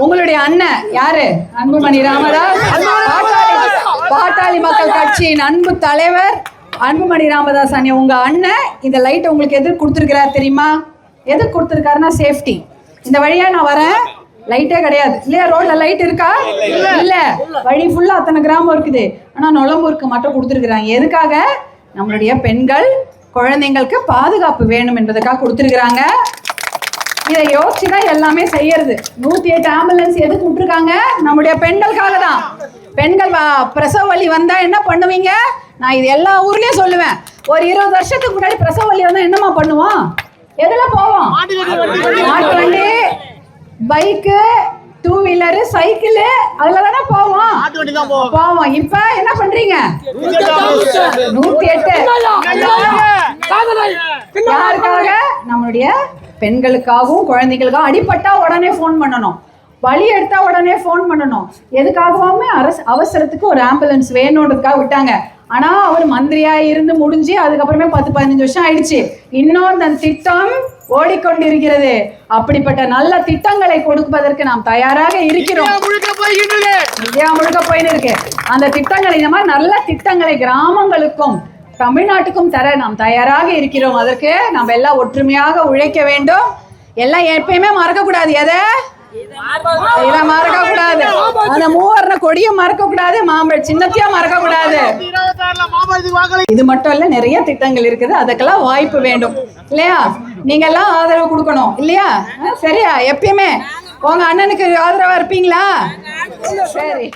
உங்களுடைய அண்ணன் யாரு? அன்புமணி ராமதாஸ், பாட்டாளி மக்கள் கட்சியின் அன்பு தலைவர் அன்புமணி ராமதாஸ் அண்ணன். உங்க அண்ணன் இந்த லைட் உங்களுக்கு எதுக்கு கொடுத்துருக்கிறார் தெரியுமா? எதுக்கு கொடுத்துருக்காருன்னா சேஃப்டி. இந்த வழியா நான் வரேன், லைட்டே கிடையாது இல்லையா? ரோட்ல லைட் இருக்கா? இல்ல. வழி ஃபுல்லா அத்தனை கிராமம் இருக்குது, ஆனா நுளம்பூருக்கு மட்டும் கொடுத்துருக்குறாங்க. எதுக்காக? நம்மளுடைய பெண்கள் குழந்தைங்களுக்கு பாதுகாப்பு வேணும் என்பதற்காக கொடுத்துருக்குறாங்க. இதை யோசிச்சு தான் எல்லாமே செய்யறது. 108 ஆம்புலன்ஸ் எதுக்கு விட்டுருக்காங்க? நம்முடைய பெண்களுக்காக தான். பெண்கள் பிரசவ வலி வந்தா என்ன பண்ணுவீங்க? நான் இது எல்லா ஊர்லயும் சொல்லுவேன். ஒரு 20 வருஷத்துக்கு முன்னாடி பிரசவ வலி வந்தா என்னமா பண்ணுவோம்? எதுல போவோம்? மாட்டு வண்டி, பைக்கு, 2 வீலரு, சைக்கிள், அதுல தானே போவோம். இப்ப என்ன பண்றீங்க? 108. யாருக்காக? நம்மளுடைய பெண்களுக்காகவும் குழந்தைகளுக்காகவும். அடிபட்டா உடனே போன் பண்ணணும், வலி எடுத்தா உடனே போன் பண்ணணும். எதுக்காகவுமே அவசரத்துக்கு ஒரு ஆம்புலன்ஸ் வேணும்ன்றதுக்காக விட்டாங்க. ஆனா அவர் மந்திரியா இருந்து முடிஞ்சு அதுக்கப்புறமே 10-15 வருஷம் ஆயிடுச்சு. இன்னும் அந்த திட்டம் ஓடிக்கொண்டிருக்கிறது. அப்படிப்பட்ட நல்ல திட்டங்களை கொடுப்பதற்கு நாம் தயாராக இருக்கிறோம். இந்தியா முழுக்க போயின்னு இருக்கு அந்த திட்டங்கள். இந்த மாதிரி நல்ல திட்டங்களை கிராமங்களுக்கும் தமிழ்நாட்டுக்கும் தர நாம் தயாராக இருக்கிறோம். அதற்கு நம்ம எல்லாம் ஒற்றுமையாக உழைக்க வேண்டும். எல்லாம் எப்பயுமே மறக்க கூடாது. எதை இதை மறக்க கூடாது. அந்த மூவர்ண கொடியை மறக்க கூடாது, மாம்பழ சின்னத்தையும் மறக்க கூடாது. இது மட்டும் இல்ல, நிறைய திட்டங்கள் இருக்குது. அதுக்கெல்லாம் வாய்ப்பு வேண்டும் இல்லையா? நீங்க எல்லாம் ஆதரவு கொடுக்கணும் இல்லையா? சரியா? எப்பயுமே உங்க அண்ணனுக்கு ஆதரவா இருப்பீங்களா? சரி.